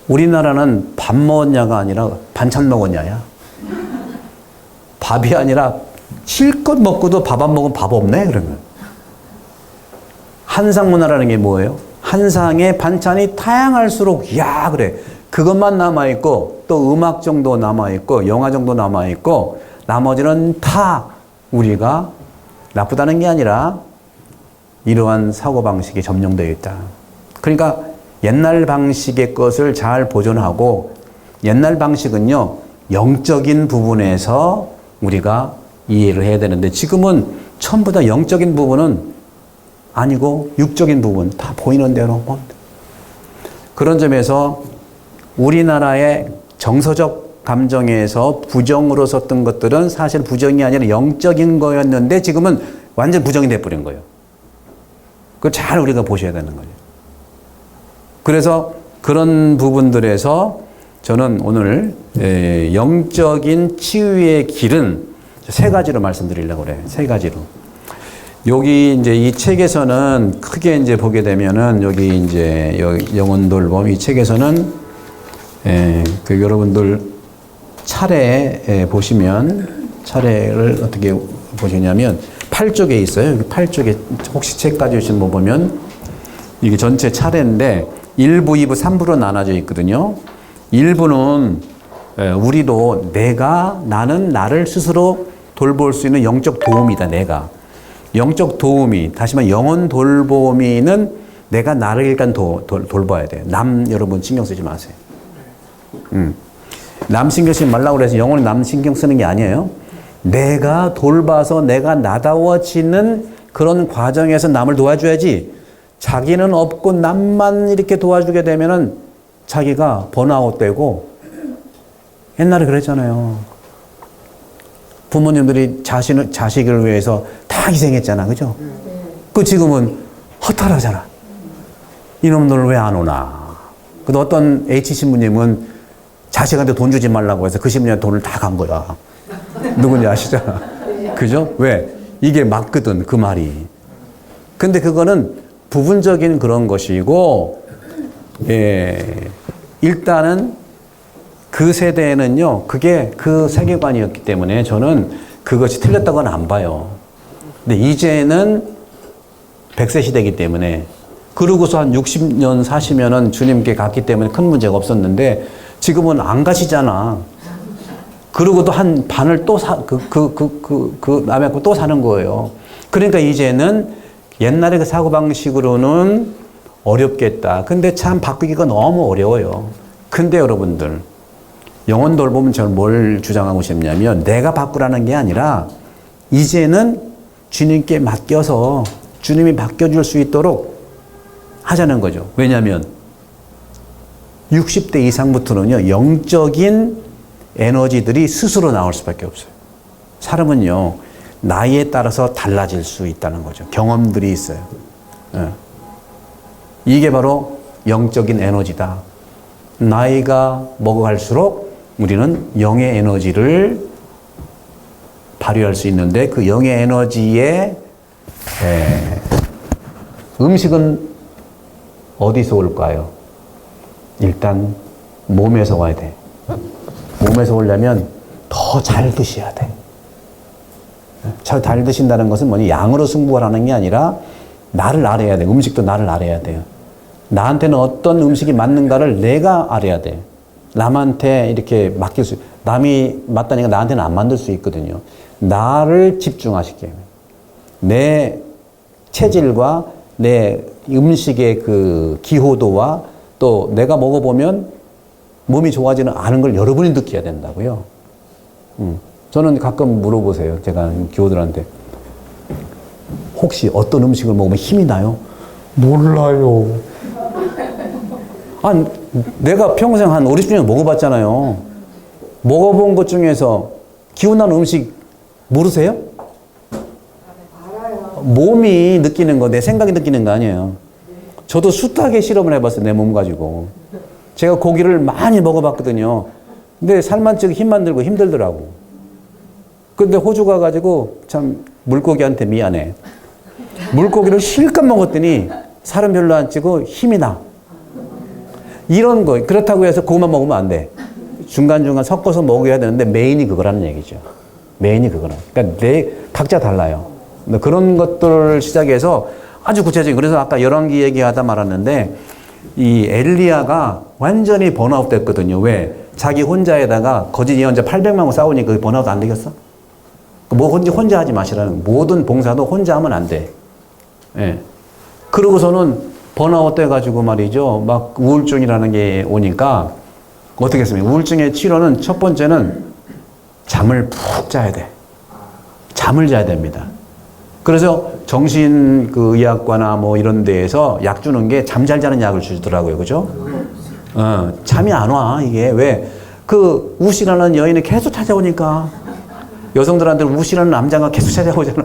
우리나라는 밥 먹었냐가 아니라 반찬 먹었냐야. 밥이 아니라 실컷 먹고도 밥 안 먹으면 밥 없네 그러면. 한상 문화라는 게 뭐예요? 한상에 반찬이 다양할수록 야 그래 그것만 남아있고 또 음악 정도 남아있고 영화 정도 남아있고 나머지는 다 우리가 나쁘다는 게 아니라 이러한 사고방식이 점령되어 있다. 그러니까 옛날 방식의 것을 잘 보존하고 옛날 방식은요 영적인 부분에서 우리가 이해를 해야 되는데 지금은 전부 다 영적인 부분은 아니고 육적인 부분 다 보이는 대로 그런 점에서 우리나라의 정서적 감정에서 부정으로 썼던 것들은 사실 부정이 아니라 영적인 거였는데 지금은 완전 부정이 돼버린 거예요. 그걸 잘 우리가 보셔야 되는 거예요. 그래서 그런 부분들에서 저는 오늘 영적인 치유의 길은 세 가지로 말씀드리려고 그래요. 세 가지로. 여기 이제 이 책에서는 크게 이제 보게 되면은 여기 이제 영혼 돌봄 이 책에서는 그 여러분들 차례에 보시면 차례를 어떻게 보시냐면 8쪽에 있어요. 8쪽에 혹시 책 가져오신 거 보면 이게 전체 차례인데 1부, 2부, 3부로 나눠져 있거든요. 1부는 우리도 나는 나를 스스로 돌볼 수 있는 영적 도움이다. 내가. 영적 도우미, 다시 말해 영혼 돌보미는 내가 나를 일단 돌봐야 돼요. 남 여러분 신경 쓰지 마세요. 남 신경 쓰지 말라고 그래서 영원히 남 신경 쓰는 게 아니에요. 내가 돌봐서 내가 나다워지는 그런 과정에서 남을 도와줘야지, 자기는 없고 남만 이렇게 도와주게 되면은 자기가 번아웃 되고, 옛날에 그랬잖아요. 부모님들이 자식을 위해서 다 희생했잖아. 그죠? 그 지금은 허탈하잖아. 이놈들 왜 안 오나. 근데 어떤 H신부님은 자식한테 돈 주지 말라고 해서 그 신부님한테 돈을 다 간 거야. 누군지 아시잖아. 그죠? 왜? 이게 맞거든, 그 말이. 근데 그거는 부분적인 그런 것이고, 예, 일단은 그 세대에는요, 그게 그 세계관이었기 때문에 저는 그것이 틀렸다고는 안 봐요. 근데 이제는 100세 시대이기 때문에, 그러고서 한 60년 사시면은 주님께 갔기 때문에 큰 문제가 없었는데, 지금은 안 가시잖아. 그러고도 한 반을 또 남의 거 또 사는 거예요. 그러니까 이제는 옛날의 그 사고방식으로는 어렵겠다. 근데 참 바꾸기가 너무 어려워요. 근데 여러분들, 영혼 돌보면 저는 뭘 주장하고 싶냐면, 내가 바꾸라는 게 아니라, 이제는 주님께 맡겨서 주님이 바뀌어줄 수 있도록 하자는 거죠. 왜냐하면 60대 이상부터는요, 영적인 에너지들이 스스로 나올 수밖에 없어요. 사람은요, 나이에 따라서 달라질 수 있다는 거죠. 경험들이 있어요. 예. 이게 바로 영적인 에너지다. 나이가 먹어갈수록 우리는 영의 에너지를 발휘할 수 있는데, 그 영의 에너지의 음식은 어디서 올까요? 일단 몸에서 와야 돼. 몸에서 오려면 더 잘 드셔야 돼. 잘 드신다는 것은 뭐냐, 양으로 승부하라는 게 아니라 나를 알아야 돼. 음식도 나를 알아야 돼요. 나한테는 어떤 음식이 맞는가를 내가 알아야 돼. 남한테 이렇게 맡길 수, 남이 맞다니까 나한테는 안 만들 수 있거든요. 나를 집중하시게. 내 체질과 내 음식의 그 기호도와 또 내가 먹어보면 몸이 좋아지는 아는 걸 여러분이 느껴야 된다고요. 저는 가끔 물어보세요. 제가 교우들한테. 혹시 어떤 음식을 먹으면 힘이 나요? 몰라요. 아니, 내가 평생 한 5, 60년 먹어봤잖아요. 먹어본 것 중에서 기운나는 음식 모르세요? 알아요. 몸이 느끼는 거, 내 생각이 느끼는 거 아니에요. 저도 숱하게 실험을 해봤어요. 내 몸 가지고. 제가 고기를 많이 먹어봤거든요. 근데 살만 찌고 힘만 들고 힘들더라고. 근데 호주 가가지고 참 물고기한테 미안해. 물고기를 실컷 먹었더니 살은 별로 안 찌고 힘이 나. 이런 거. 그렇다고 해서 그것만 먹으면 안 돼. 중간중간 섞어서 먹어야 되는데 메인이 그거라는 얘기죠. 메인이 그거라. 그러니까 각자 달라요. 그런 것들을 시작해서 아주 구체적인, 그래서 아까 열왕기 얘기하다 말았는데, 이 엘리야가 완전히 번아웃 됐거든요. 왜? 자기 혼자에다가 거짓 예언자 800명하고 싸우니까 그 번아웃 안 되겠어? 뭐 혼자 하지 마시라는, 모든 봉사도 혼자 하면 안 돼. 예. 그러고서는 번아웃 돼가지고 말이죠. 막 우울증이라는 게 오니까 어떻게 했습니까? 우울증의 치료는 첫 번째는 잠을 푹 자야 돼. 잠을 자야 됩니다. 그래서 정신 그 의학과나 뭐 이런 데에서 약 주는 게 잠 잘 자는 약을 주더라고요. 그죠? 잠이 안 와. 이게 왜? 그 우시라는 여인이 계속 찾아오니까. 여성들한테는 우시라는 남자가 계속 찾아오잖아.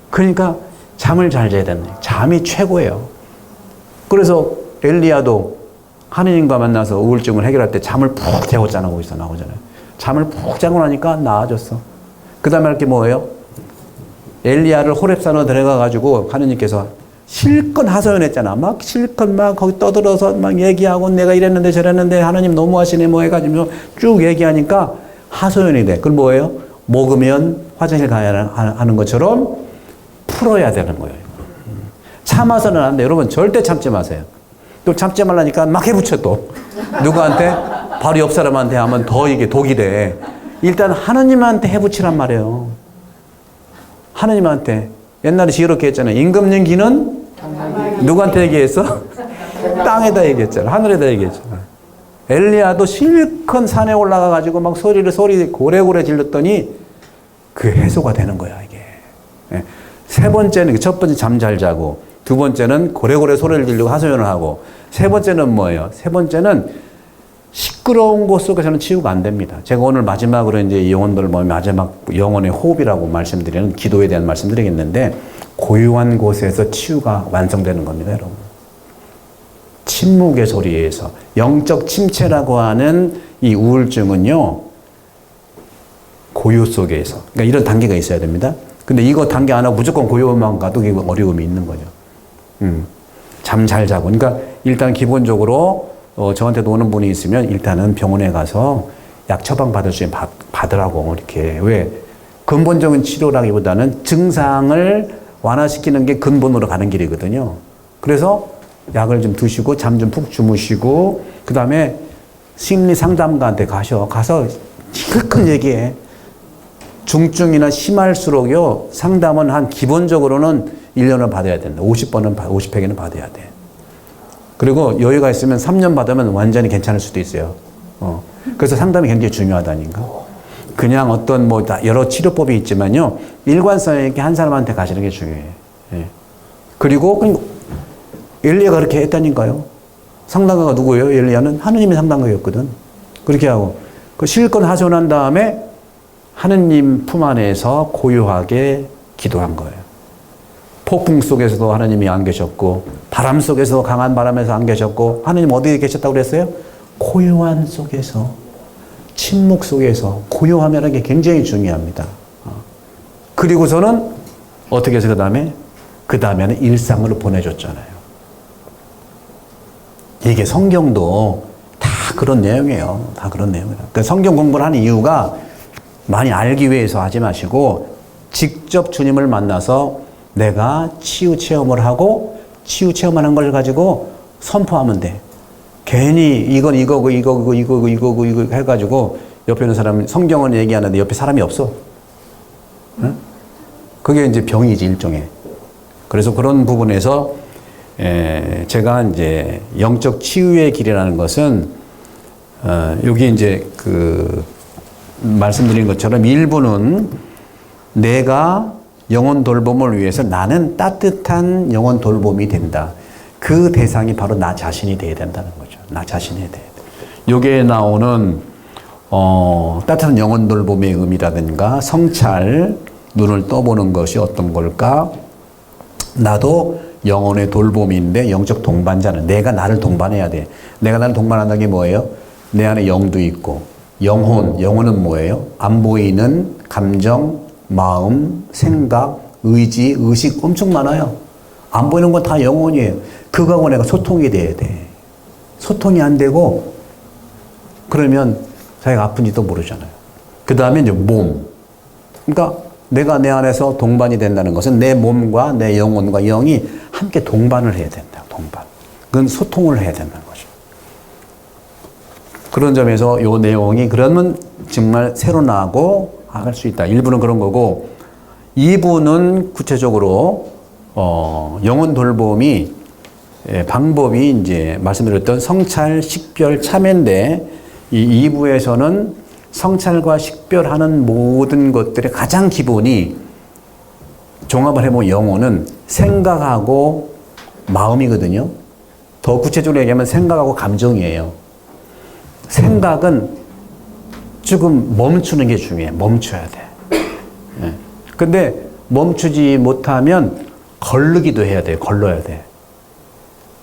그러니까 잠을 잘 자야 되는, 잠이 최고예요. 그래서 엘리야도 하느님과 만나서 우울증을 해결할 때 잠을 푹 재웠잖아. 거기서 나오잖아요. 잠을 푹 자고 나니까 나아졌어. 그 다음에 할 게 뭐예요? 엘리야를 호렙산으로 데려가가지고 하느님께서 실컷 하소연했잖아. 막 실컷 막 거기 떠들어서 막 얘기하고 내가 이랬는데 저랬는데 하느님 너무하시네 뭐 해가지고 쭉 얘기하니까 하소연이 돼. 그럼 뭐예요? 먹으면 화장실 가야 하는 것처럼 풀어야 되는 거예요. 참아서는 안 돼. 여러분 절대 참지 마세요. 또 참지 말라니까 막 해붙여 또. 누구한테? 바로 옆 사람한테 하면 더 이게 독이 돼. 일단 하느님한테 해붙이란 말이에요. 하느님한테. 옛날에 지혜롭게 했잖아요. 임금님 귀는 누구한테 얘기했어? 땅에다 얘기했잖아. 하늘에다 얘기했잖아. 엘리야도 실컷 산에 올라가가지고 막 소리 고래고래 질렀더니 그 해소가 되는 거야, 이게. 예. 세 번째는, 첫 번째 잠 잘 자고, 두 번째는 고래고래 소리를 지르고 하소연을 하고, 세 번째는 뭐예요? 세 번째는 시끄러운 곳 속에서는 치유가 안 됩니다. 제가 오늘 마지막으로 이제 영혼들 마지막 영혼의 호흡이라고 말씀드리는 기도에 대한 말씀드리겠는데, 고요한 곳에서 치유가 완성되는 겁니다, 여러분. 침묵의 소리에서. 영적 침체라고 하는 이 우울증은요, 고요 속에서. 그러니까 이런 단계가 있어야 됩니다. 근데 이거 단계 안 하고 무조건 고요만 가도 어려움이 있는 거죠. 잠 잘 자고. 그러니까 일단 기본적으로 저한테도 오는 분이 있으면 일단은 병원에 가서 약 처방 받을 수 있으면 받으라고 이렇게. 왜? 근본적인 치료라기보다는 증상을 완화시키는 게 근본으로 가는 길이거든요. 그래서 약을 좀 드시고 잠 좀 푹 주무시고 그 다음에 심리 상담가한테 가서 실컷 얘기해. 중증이나 심할수록요 상담은 한 기본적으로는 1년을 받아야 된다. 50회는 받아야 돼. 그리고 여유가 있으면 3년 받으면 완전히 괜찮을 수도 있어요. 그래서 상담이 굉장히 중요하다니까. 그냥 어떤 여러 치료법이 있지만요. 일관성 있게 한 사람한테 가시는 게 중요해요. 예. 그리고 엘리야가 그렇게 했다니까요. 상담가가 누구예요? 엘리야는 하느님의 상담가였거든. 그렇게 하고 실컷 하소연한 다음에 하느님 품 안에서 고요하게 기도한 거예요. 폭풍 속에서도 하느님이 안 계셨고 바람 속에서 강한 바람에서 안 계셨고 하느님 어디에 계셨다고 그랬어요? 고요한 속에서, 침묵 속에서. 고요함이라는 게 굉장히 중요합니다. 그리고서는 어떻게 해서 그 다음에는 일상으로 보내줬잖아요. 이게 성경도 다 그런 내용이에요. 다 그런 내용이에요. 그러니까 성경 공부를 하는 이유가 많이 알기 위해서 하지 마시고 직접 주님을 만나서 내가 치유 체험을 하고 치유 체험하는 걸 가지고 선포하면 돼. 괜히 이건 이거고 해가지고 옆에 있는 사람 성경은 얘기하는데 옆에 사람이 없어. 응? 그게 이제 병이지, 일종의. 그래서 그런 부분에서 제가 이제 영적 치유의 길이라는 것은 여기 이제 말씀드린 것처럼 일부는 내가 영혼 돌봄을 위해서 나는 따뜻한 영혼 돌봄이 된다. 그 대상이 바로 나 자신이 돼야 된다는 거죠. 나 자신이 돼야 돼. 여기에 나오는 따뜻한 영혼 돌봄의 의미라든가 성찰, 눈을 떠보는 것이 어떤 걸까? 나도 영혼의 돌봄인데 영적 동반자는 내가 나를 동반해야 돼. 내가 나를 동반한다는 게 뭐예요? 내 안에 영도 있고 영혼은 뭐예요? 안 보이는 감정, 마음, 생각, 의지, 의식 엄청 많아요. 안 보이는 건 다 영혼이에요. 그거하고 내가 소통이 돼야 돼. 소통이 안 되고 그러면 자기가 아픈지도 모르잖아요. 그 다음에 이제 몸. 그러니까 내가 내 안에서 동반이 된다는 것은 내 몸과 내 영혼과 영이 함께 동반을 해야 된다. 동반. 그건 소통을 해야 된다는 거죠. 그런 점에서 이 내용이 그러면 정말 새로 나고 할 수 있다. 1부는 그런 거고 2부는 구체적으로 영혼 돌봄이 방법이 이제 말씀드렸던 성찰, 식별, 참회인데 이 2부에서는 성찰과 식별하는 모든 것들의 가장 기본이 종합을 해보면 영혼은 생각하고 마음이거든요. 더 구체적으로 얘기하면 생각하고 감정이에요. 생각은 조금 멈추는 게 중요해. 멈춰야 돼. 근데 멈추지 못하면 걸르기도 해야 돼요. 걸러야 돼.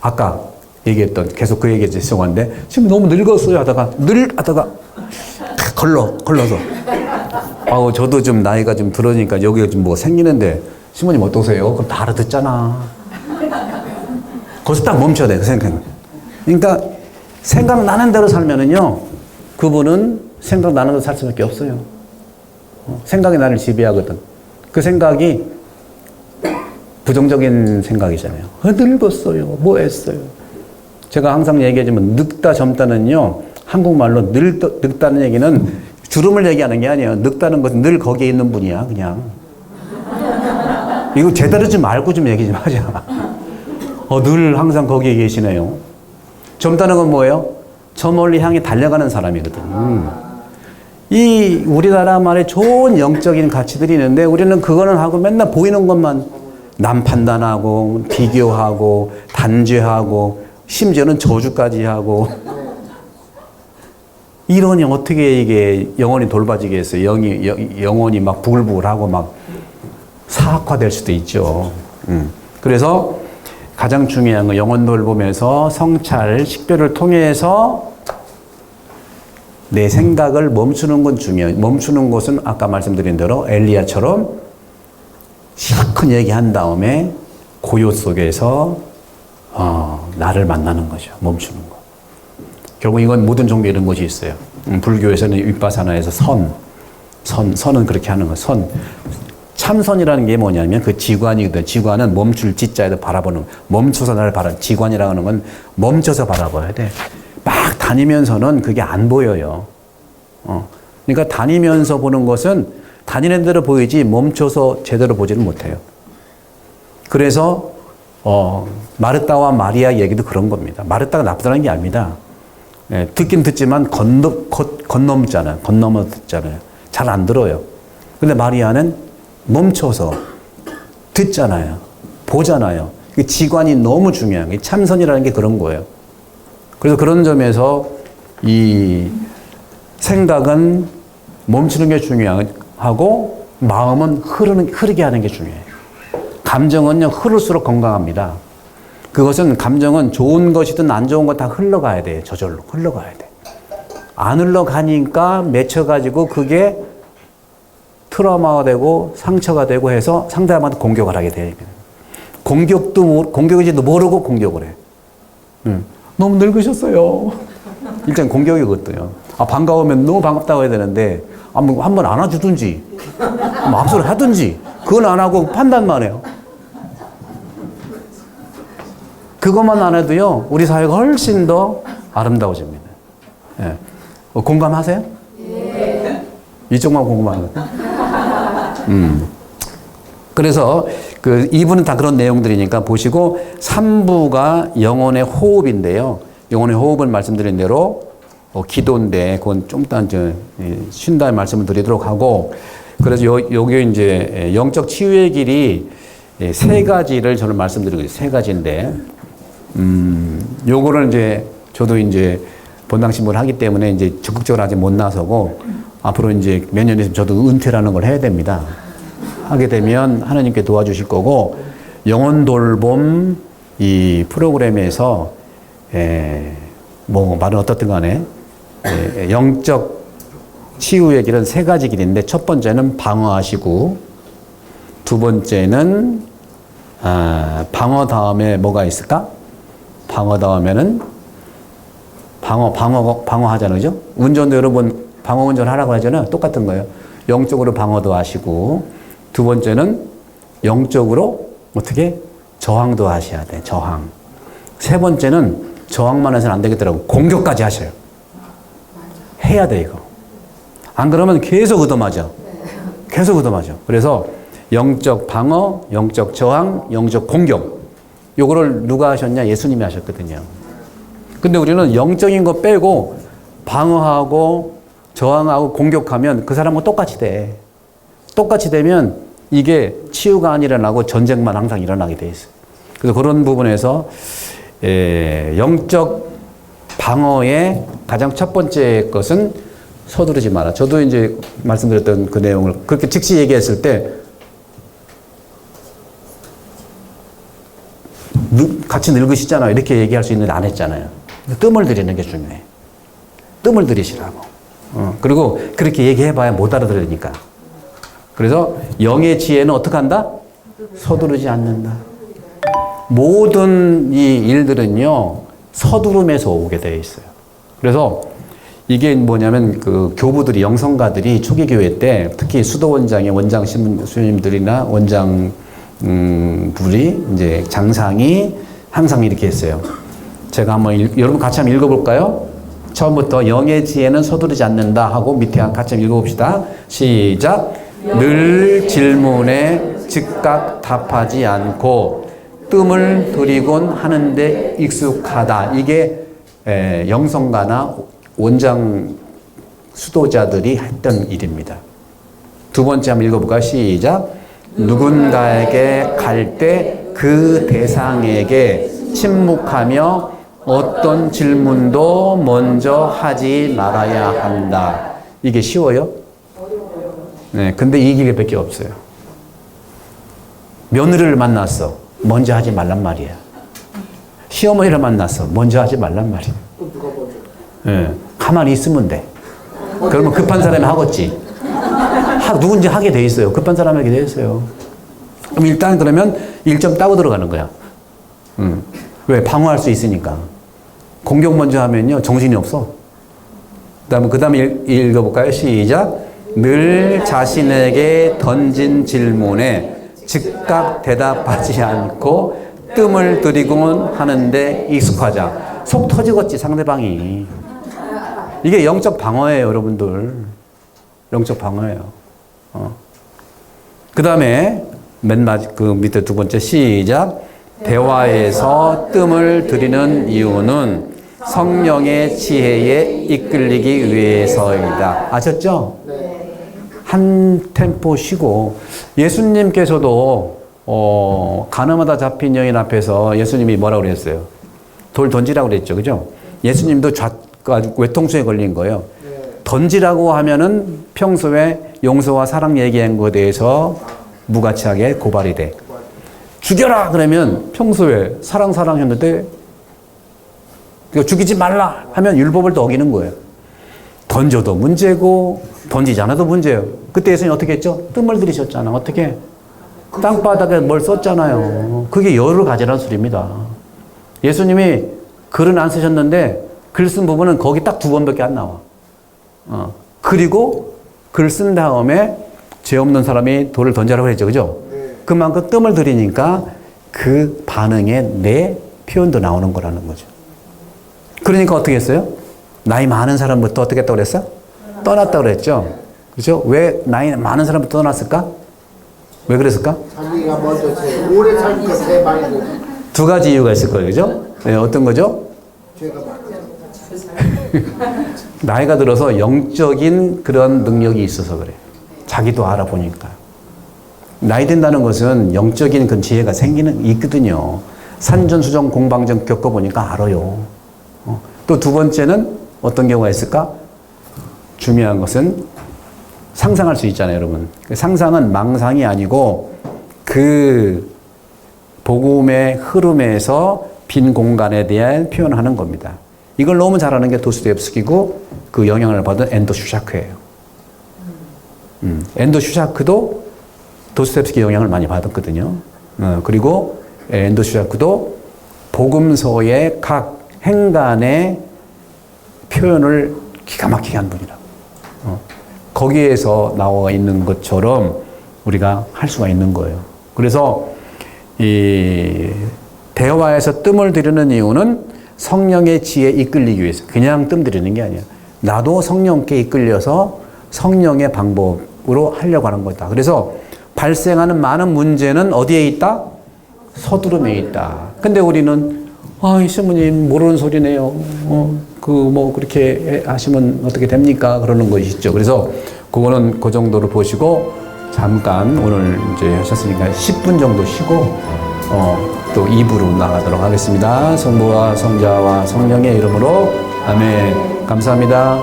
아까 얘기했던 계속 그 얘기 죄송한데 지금 너무 늙었어요 하다가 걸러서 저도 좀 나이가 좀 들으니까 여기가 좀 뭐 생기는데 시모님 어떠세요? 그럼 다 알아듣잖아. 거기서 딱 멈춰야 돼. 그 생각. 그러니까 생각나는 대로 살면은요 그분은 생각나는 대로 살 수밖에 없어요. 생각이 나를 지배하거든. 그 생각이 부정적인 생각이잖아요. 늙었어요. 뭐 했어요? 제가 항상 얘기하지만 늙다 젊다는요. 한국말로 늙다는 얘기는 주름을 얘기하는 게 아니에요. 늙다는 것은 늘 거기에 있는 분이야. 그냥. 이거 제대로 좀 알고 좀 얘기 좀 하자. 늘 항상 거기에 계시네요. 젊다는 건 뭐예요? 저 멀리 향해 달려가는 사람이거든. 이 우리나라만의 좋은 영적인 가치들이 있는데 우리는 그거는 하고 맨날 보이는 것만 남 판단하고 비교하고 단죄하고 심지어는 저주까지 하고 이러니 어떻게 이게 영혼이 돌봐지겠어요? 영혼이 막 부글부글하고 막 사악화될 수도 있죠. 그래서 가장 중요한 건 영혼 돌보면서 성찰, 식별을 통해서 내 생각을 멈추는 건 중요해요. 멈추는 것은 아까 말씀드린 대로 엘리야처럼 실컷 얘기한 다음에 고요 속에서 나를 만나는 거죠. 멈추는 거. 결국 이건 모든 종교에 이런 것이 있어요. 불교에서는 윗바사나에서 선은 그렇게 하는 거예요. 참선이라는 게 뭐냐면 그 지관이거든. 지관은 멈출 지자에도 바라보는, 멈춰서 나를 지관이라고 하는 건 멈춰서 바라봐야 돼. 막 다니면서는 그게 안 보여요. 그러니까 다니면서 보는 것은 다니는 대로 보이지 멈춰서 제대로 보지는 못해요. 그래서 마르다와 마리아 얘기도 그런 겁니다. 마르다가 나쁘다는 게 아닙니다. 예, 듣긴 듣지만 건너잖아요. 건너서 듣잖아요. 잘 안 들어요. 근데 마리아는 멈춰서 듣잖아요. 보잖아요. 지관이 너무 중요한 게 참선이라는 게 그런 거예요. 그래서 그런 점에서 이 생각은 멈추는 게 중요하고 마음은 흐르게 하는 게 중요해요. 감정은요, 흐를수록 건강합니다. 그것은 감정은 좋은 것이든 안 좋은 것 다 흘러가야 돼요. 저절로 흘러가야 돼. 안 흘러가니까 맺혀가지고 그게 트라우마가 되고 상처가 되고 해서 상대방한테 공격을 하게 돼요. 공격인지도 모르고 공격을 해. 너무 늙으셨어요. 일단 공격이거든요. 반가우면 너무 반갑다고 해야 되는데 한번 안아주든지 앞서를 하든지 그건 안 하고 판단만 해요. 그것만 안 해도요, 우리 사회가 훨씬 더 아름다워집니다. 예. 공감하세요? 네. 이쪽만 공감하는 거예요. 그래서 그 2부는 다 그런 내용들이니까 보시고 3부가 영혼의 호흡인데요. 영혼의 호흡은 말씀드린 대로 기도인데 그건 좀 이따 쉰 다음에 말씀을 드리도록 하고, 그래서 요게 이제 영적 치유의 길이 세 가지를 저는 말씀드리고 있어요. 세 가지인데 요거를 이제 저도 이제 본당신문을 하기 때문에 이제 적극적으로 아직 못 나서고 앞으로 이제 몇 년 있으면 저도 은퇴라는 걸 해야 됩니다. 하게 되면 하나님께 도와주실 거고, 영혼 돌봄 이 프로그램에서 뭐 말은 어떻든 간에 영적 치유의 길은 세 가지 길인데, 첫 번째는 방어하시고, 두 번째는 방어 다음에 뭐가 있을까? 방어 다음에는 방어하잖아요. 그죠? 운전도 여러분 방어 운전 하라고 하잖아요. 똑같은 거예요. 영적으로 방어도 하시고, 두 번째는 영적으로 어떻게 저항도 하셔야 돼. 저항. 세 번째는 저항만 해서는 안 되겠더라고. 공격까지 하셔요. 해야 돼, 이거. 안 그러면 계속 얻어맞아. 계속 얻어맞아. 그래서 영적 방어, 영적 저항, 영적 공격. 요거를 누가 하셨냐? 예수님이 하셨거든요. 근데 우리는 영적인 거 빼고 방어하고 저항하고 공격하면 그 사람과 똑같이 돼. 똑같이 되면 이게 치유가 안 일어나고 전쟁만 항상 일어나게 돼 있어요. 그래서 그런 부분에서 영적 방어의 가장 첫 번째 것은 서두르지 마라. 저도 이제 말씀드렸던 그 내용을 그렇게 즉시 얘기했을 때 같이 늙으시잖아요. 이렇게 얘기할 수 있는데 안 했잖아요. 뜸을 들이는 게 중요해. 뜸을 들이시라고. 그리고 그렇게 얘기해봐야 못 알아들으니까. 그래서 영의 지혜는 어떻게 한다? 서두르지 않는다. 모든 이 일들은요, 서두름에서 오게 되어 있어요. 그래서 이게 뭐냐면 그 교부들이, 영성가들이 초기 교회 때 특히 수도 원장의 원장 신부님들이나 원장 불이 이제 장상이 항상 이렇게 했어요. 제가 한번 여러분 같이 한번 읽어볼까요? 처음부터 영의 지혜는 서두르지 않는다 하고 밑에 같이 한번 읽어봅시다. 시작. 늘 질문에 즉각 답하지 않고 뜸을 들이곤 하는데 익숙하다. 이게 영성가나 원장 수도자들이 했던 일입니다. 두 번째 한번 읽어볼까요? 시작. 누군가에게 갈 때 그 대상에게 침묵하며 어떤 질문도 먼저 하지 말아야 한다. 이게 쉬워요? 네, 근데 이 길밖에 없어요. 며느리를 만났어. 먼저 하지 말란 말이야. 시어머니를 만났어. 먼저 하지 말란 말이야. 네, 가만히 있으면 돼. 그러면 급한 사람이 하겠지. 누군지 하게 돼 있어요. 급한 사람이 하게 돼 있어요. 그럼 일단 그러면 1점 따고 들어가는 거야. 왜? 방어할 수 있으니까. 공격 먼저 하면요, 정신이 없어. 그 다음에 읽어볼까요? 시작. 늘 자신에게 던진 질문에 즉각 대답하지 않고 뜸을 들이곤 하는데 익숙하자. 속 터지겠지, 상대방이. 이게 영적 방어예요, 여러분들. 영적 방어예요. 그 다음에 그 밑에 두 번째 시작. 대화에서 뜸을 들이는 이유는 성령의 지혜에 이끌리기 위해서이다. 아셨죠? 한 템포 쉬고 예수님께서도 가늠하다 잡힌 여인 앞에서 예수님이 뭐라고 그랬어요? 돌 던지라고 그랬죠. 그죠? 예수님도 외통수에 걸린 거예요. 던지라고 하면은 평소에 용서와 사랑 얘기한 것에 대해서 무가치하게 고발이 돼. 죽여라! 그러면 평소에 사랑 했는데 죽이지 말라! 하면 율법을 또 어기는 거예요. 던져도 문제고 던지지 않아도 문제예요. 그때 예수님이 어떻게 했죠? 뜸을 들이셨잖아. 어떻게? 땅바닥에 뭘 썼잖아요. 그게 열을 가지라는 소리입니다. 예수님이 글은 안 쓰셨는데 글 쓴 부분은 거기 딱 2번밖에 안 나와. 그리고 글 쓴 다음에 죄 없는 사람이 돌을 던져라고 했죠. 그죠? 그만큼 뜸을 들이니까 그 반응에 내 표현도 나오는 거라는 거죠. 그러니까 어떻게 했어요? 나이 많은 사람부터 어떻게 했다고 그랬어? 떠났다고 그랬죠. 그죠? 왜 나이 많은 사람부터 떠났을까? 왜 그랬을까? 자기가 먼저 제일 오래 살니까 제일 많이 되고. 2가지 이유가 있을 거예요. 그죠? 네, 어떤 거죠? 제가 많이 나이가 들어서 영적인 그런 능력이 있어서 그래. 자기도 알아보니까. 나이 든다는 것은 영적인 그 지혜가 있거든요. 산전수전 공방전 겪어보니까 알아요. 또 2번째는 어떤 경우가 있을까? 중요한 것은 상상할 수 있잖아요, 여러분. 상상은 망상이 아니고 그 복음의 흐름에서 빈 공간에 대한 표현을 하는 겁니다. 이걸 너무 잘하는 게 도스토옙스키고 그 영향을 받은 엔도 슈샤크예요. 엔도 슈샤크도 도스토옙스키 영향을 많이 받았거든요. 그리고 엔도 슈샤크도 복음서의 각 행간의 표현을 기가 막히게 한 분이라고. 거기에서 나와 있는 것처럼 우리가 할 수가 있는 거예요. 그래서 이 대화에서 뜸을 들이는 이유는 성령의 지혜에 이끌리기 위해서. 그냥 뜸 들이는 게 아니야. 나도 성령께 이끌려서 성령의 방법으로 하려고 하는 거다. 그래서 발생하는 많은 문제는 어디에 있다? 서두름에 있다. 근데 우리는 이 신부님 모르는 소리네요. 그렇게 하시면 어떻게 됩니까? 그러는 것이 있죠. 그래서 그거는 그 정도로 보시고 잠깐 오늘 이제 하셨으니까 10분 정도 쉬고 또 2부로 나가도록 하겠습니다. 성부와 성자와 성령의 이름으로 아멘. 감사합니다.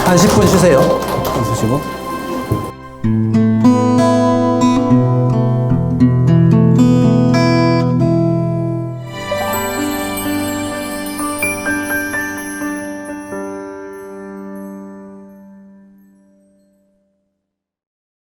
한 10분 쉬세요. 쉬시고.